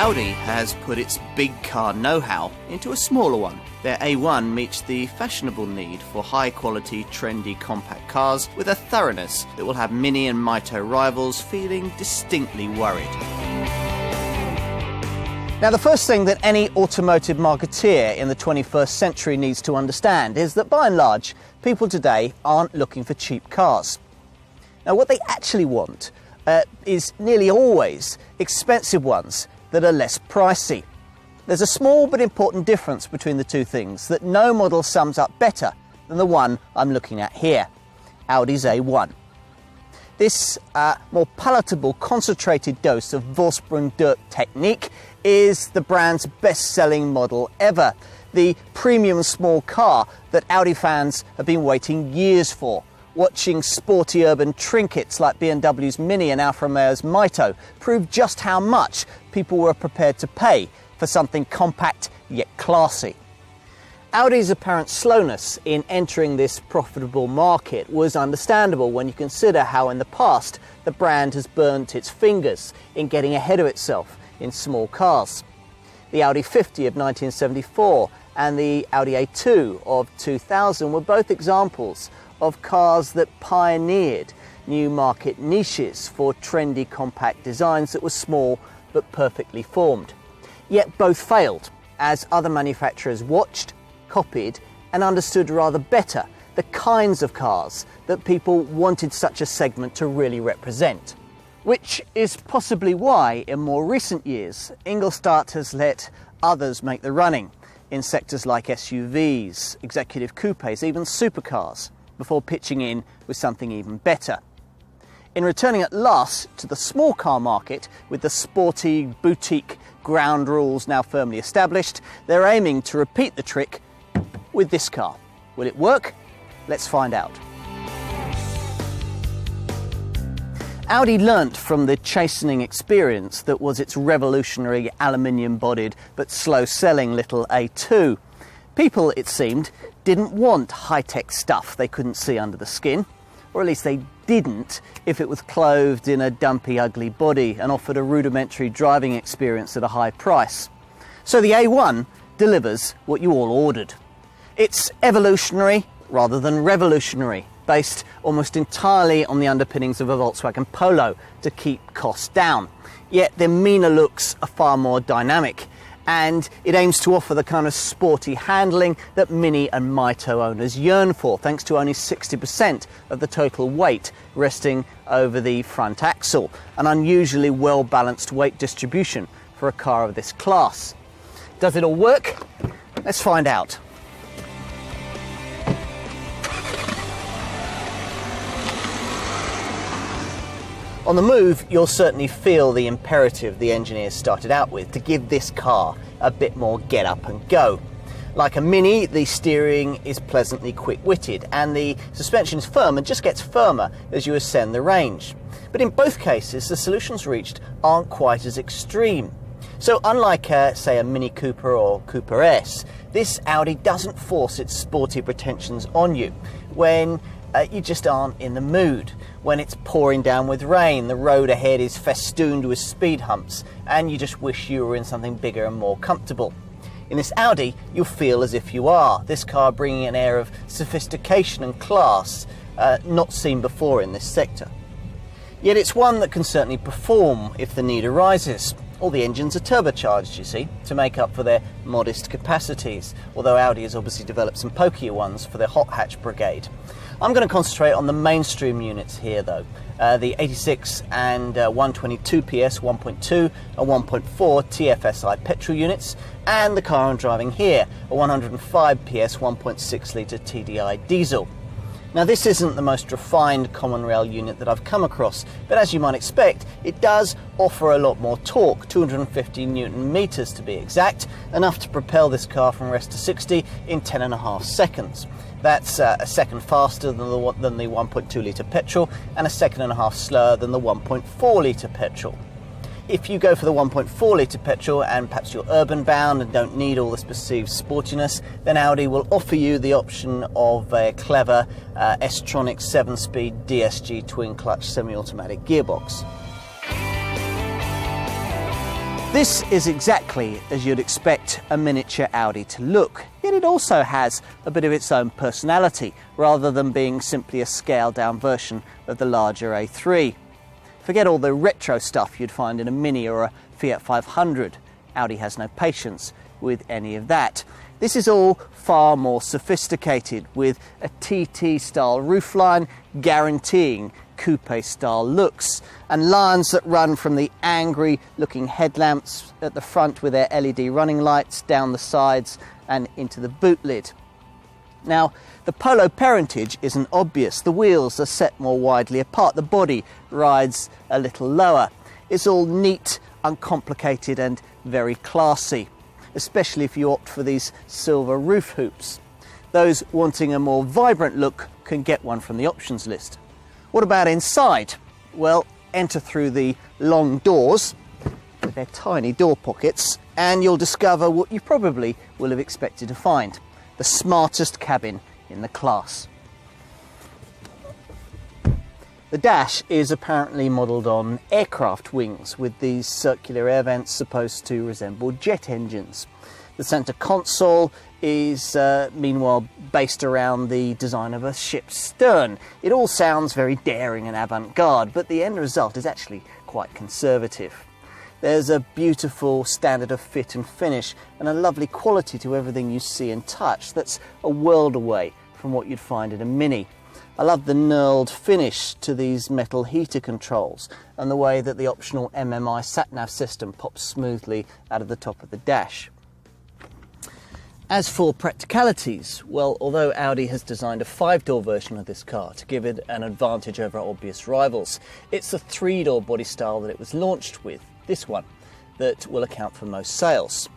Audi has put its big car know-how into a smaller one. Their A1 meets the fashionable need for high-quality, trendy compact cars with a thoroughness that will have Mini and Mito rivals feeling distinctly worried. Now, the first thing that any automotive marketeer in the 21st century needs to understand is that, by and large, people today aren't looking for cheap cars. Now, what they actually want is nearly always expensive ones that are less pricey. There's a small but important difference between the two things that no model sums up better than the one I'm looking at here, Audi's A1. This more palatable, concentrated dose of Vorsprung durch Technik is the brand's best-selling model ever, the premium small car that Audi fans have been waiting years for. Watching sporty urban trinkets like BMW's Mini and Alfa Romeo's Mito prove just how much people were prepared to pay for something compact yet classy. Audi's apparent slowness in entering this profitable market was understandable when you consider how in the past the brand has burnt its fingers in getting ahead of itself in small cars. The Audi 50 of 1974 and the Audi A2 of 2000 were both examples of cars that pioneered new market niches for trendy compact designs that were small but perfectly formed. Yet both failed, as other manufacturers watched, copied and understood rather better the kinds of cars that people wanted such a segment to really represent. Which is possibly why, in more recent years, Ingolstadt has let others make the running in sectors like SUVs, executive coupes, even supercars, before pitching in with something even better. In returning at last to the small car market with the sporty, boutique ground rules now firmly established, they're aiming to repeat the trick with this car. Will it work? Let's find out. Audi learnt from the chastening experience that was its revolutionary aluminium-bodied but slow-selling little A2. People, it seemed, didn't want high-tech stuff they couldn't see under the skin, or at least they didn't if it was clothed in a dumpy, ugly body and offered a rudimentary driving experience at a high price. So the A1 delivers what you all ordered. It's evolutionary rather than revolutionary, based almost entirely on the underpinnings of a Volkswagen Polo to keep costs down. Yet the meaner looks are far more dynamic, and it aims to offer the kind of sporty handling that Mini and Mito owners yearn for, thanks to only 60% of the total weight resting over the front axle, an unusually well-balanced weight distribution for a car of this class. Does it all work? Let's find out. On the move, you'll certainly feel the imperative the engineers started out with to give this car a bit more get up and go. Like a Mini, the steering is pleasantly quick-witted and the suspension is firm and just gets firmer as you ascend the range. But in both cases, the solutions reached aren't quite as extreme. So unlike, say, a Mini Cooper or Cooper S, this Audi doesn't force its sporty pretensions on you when you just aren't in the mood. When it's pouring down with rain, the road ahead is festooned with speed humps, and you just wish you were in something bigger and more comfortable. In this Audi, you'll feel as if you are, this car bringing an air of sophistication and class not seen before in this sector. Yet it's one that can certainly perform if the need arises. All the engines are turbocharged, you see, to make up for their modest capacities, although Audi has obviously developed some pokier ones for their hot hatch brigade. I'm going to concentrate on the mainstream units here though, the 86 and 122 PS 1.2 and 1.4 TFSI petrol units, and the car I'm driving here, a 105 PS 1.6 litre TDI diesel. Now this isn't the most refined common rail unit that I've come across, but as you might expect, it does offer a lot more torque, 250 Newton meters to be exact, enough to propel this car from rest to 60 in 10.5 seconds. That's a second faster than the 1.2 litre petrol and a second and a half slower than the 1.4 litre petrol. If you go for the 1.4 litre petrol and perhaps you're urban bound and don't need all this perceived sportiness, then Audi will offer you the option of a clever S-tronic 7-speed DSG twin-clutch semi-automatic gearbox. This is exactly as you'd expect a miniature Audi to look, yet it also has a bit of its own personality, rather than being simply a scaled-down version of the larger A3. Forget all the retro stuff you'd find in a Mini or a Fiat 500. Audi has no patience with any of that. This is all far more sophisticated, with a TT-style roofline guaranteeing coupe-style looks, and lines that run from the angry-looking headlamps at the front with their LED running lights down the sides and into the boot lid. Now, the Polo parentage isn't obvious. The wheels are set more widely apart. The body rides a little lower. It's all neat, uncomplicated and very classy, especially if you opt for these silver roof hoops. Those wanting a more vibrant look can get one from the options list. What about inside? Well, enter through the long doors with their tiny door pockets and you'll discover what you probably will have expected to find: the smartest cabin in the class. The dash is apparently modelled on aircraft wings, with these circular air vents supposed to resemble jet engines. The centre console is meanwhile based around the design of a ship's stern. It all sounds very daring and avant-garde, but the end result is actually quite conservative. There's a beautiful standard of fit and finish and a lovely quality to everything you see and touch that's a world away from what you'd find in a Mini. I love the knurled finish to these metal heater controls and the way that the optional MMI sat-nav system pops smoothly out of the top of the dash. As for practicalities, well, although Audi has designed a 5-door version of this car to give it an advantage over obvious rivals, it's the 3-door body style that it was launched with, this one, that will account for most sales.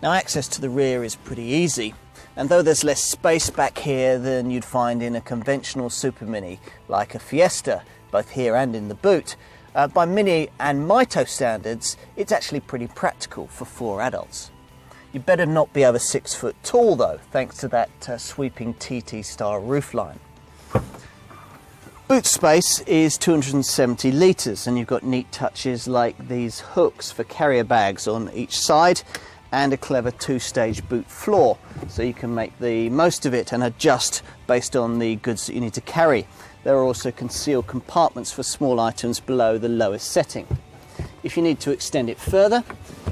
Now, access to the rear is pretty easy, and though there's less space back here than you'd find in a conventional Super Mini like a Fiesta, both here and in the boot, by Mini and Mito standards, it's actually pretty practical for 4 adults. You better not be over 6 foot tall though, thanks to that sweeping TT-style roofline. Boot space is 270 litres, and you've got neat touches like these hooks for carrier bags on each side and a clever 2-stage boot floor, so you can make the most of it and adjust based on the goods that you need to carry. There are also concealed compartments for small items below the lowest setting. If you need to extend it further,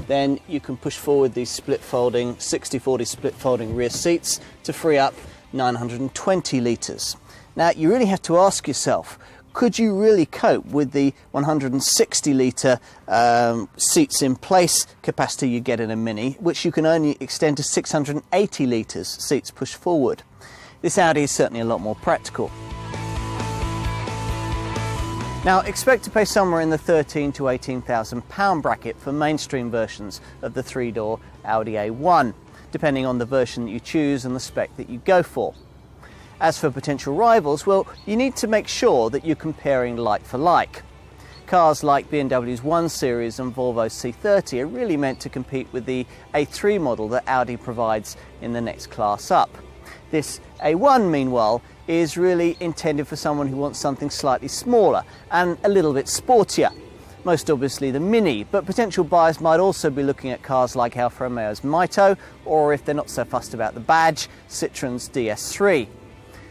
then you can push forward these split-folding, 60/40 split-folding rear seats to free up 920 litres. Now, you really have to ask yourself, could you really cope with the 160-litre seats in place capacity you get in a Mini, which you can only extend to 680 litres seats pushed forward? This Audi is certainly a lot more practical. Now, expect to pay somewhere in the £13,000 to £18,000 bracket for mainstream versions of the 3-door Audi A1, depending on the version that you choose and the spec that you go for. As for potential rivals, well, you need to make sure that you're comparing like for like. Cars like BMW's 1 Series and Volvo's C30 are really meant to compete with the A3 model that Audi provides in the next class up. This A1, meanwhile, is really intended for someone who wants something slightly smaller and a little bit sportier. Most obviously the Mini, but potential buyers might also be looking at cars like Alfa Romeo's Mito, or if they're not so fussed about the badge, Citroen's DS3.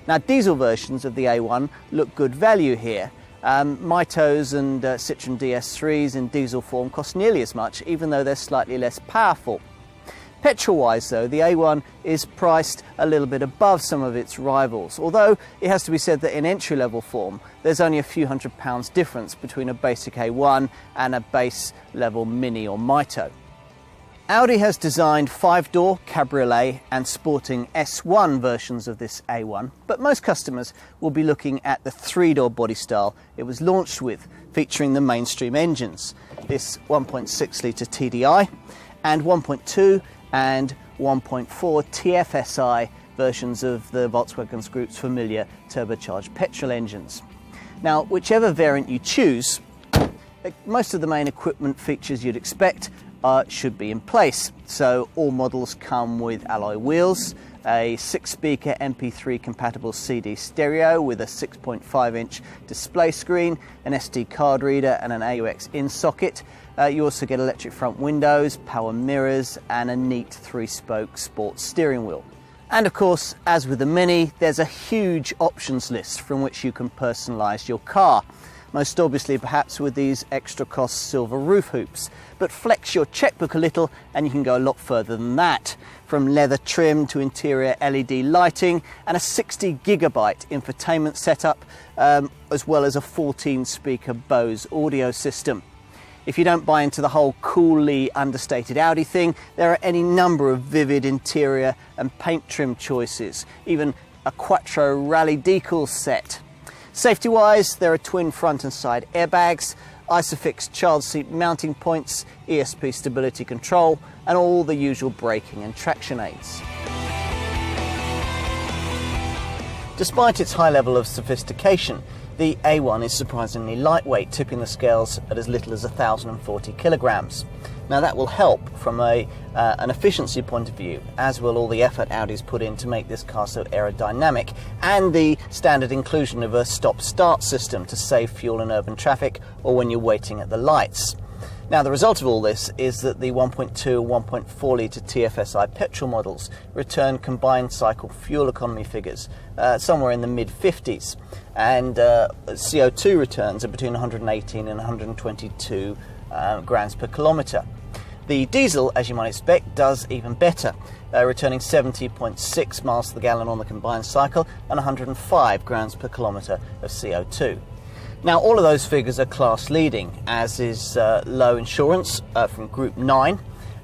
Now, diesel versions of the A1 look good value here. Mitos and Citroen DS3s in diesel form cost nearly as much, even though they're slightly less powerful. Petrol-wise though, the A1 is priced a little bit above some of its rivals, although it has to be said that in entry-level form there's only a few £100 difference between a basic A1 and a base-level Mini or Mito. Audi has designed 5-door, cabriolet and sporting S1 versions of this A1, but most customers will be looking at the 3-door body style it was launched with, featuring the mainstream engines, this 1.6-litre TDI and 1.2 and 1.4 TFSI versions of the Volkswagen Group's familiar turbocharged petrol engines. Now, whichever variant you choose, most of the main equipment features you'd expect should be in place. So all models come with alloy wheels, a 6-speaker MP3 compatible CD stereo with a 6.5-inch display screen, an SD card reader and an AUX in socket. You also get electric front windows, power mirrors and a neat 3-spoke sports steering wheel. And of course, as with the Mini, there's a huge options list from which you can personalise your car. Most obviously perhaps with these extra cost silver roof hoops. But flex your checkbook a little and you can go a lot further than that. From leather trim to interior LED lighting and a 60 gigabyte infotainment setup, as well as a 14-speaker Bose audio system. If you don't buy into the whole coolly understated Audi thing, there are any number of vivid interior and paint trim choices, even a Quattro Rally Decal set. Safety-wise, there are twin front and side airbags, Isofix child seat mounting points, ESP stability control, and all the usual braking and traction aids. Despite its high level of sophistication, the A1 is surprisingly lightweight, tipping the scales at as little as 1,040 kilograms. Now that will help from an efficiency point of view, as will all the effort Audi's put in to make this car so aerodynamic, and the standard inclusion of a stop-start system to save fuel in urban traffic or when you're waiting at the lights. Now the result of all this is that the 1.2 and 1.4 litre TFSI petrol models return combined cycle fuel economy figures somewhere in the mid-50s, and CO2 returns are between 118 and 122 grams per kilometre. The diesel, as you might expect, does even better, returning 70.6 miles to the gallon on the combined cycle and 105 grams per kilometre of CO2. Now all of those figures are class leading, as is low insurance from Group 9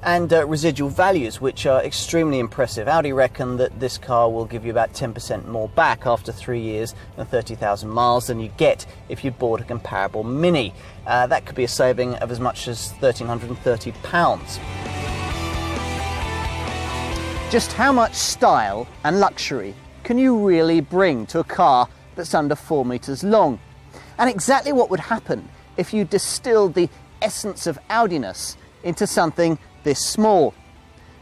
and residual values, which are extremely impressive. Audi reckon that this car will give you about 10% more back after 3 years and 30,000 miles than you get if you bought a comparable Mini. That could be a saving of as much as £1,330. Just how much style and luxury can you really bring to a car that's under 4 metres long? And exactly what would happen if you distilled the essence of Audiness into something this small?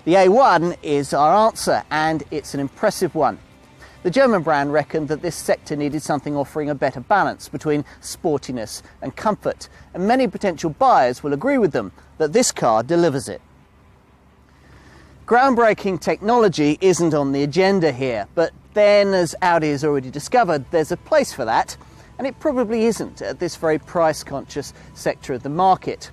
The A1 is our answer, and it's an impressive one. The German brand reckoned that this sector needed something offering a better balance between sportiness and comfort, and many potential buyers will agree with them that this car delivers it. Groundbreaking technology isn't on the agenda here, but then, as Audi has already discovered, there's a place for that, and it probably isn't at this very price-conscious sector of the market.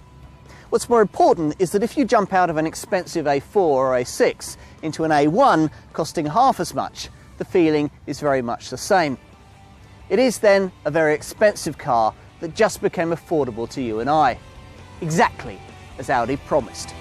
What's more important is that if you jump out of an expensive A4 or A6 into an A1 costing half as much, the feeling is very much the same. It is then a very expensive car that just became affordable to you and I, exactly as Audi promised.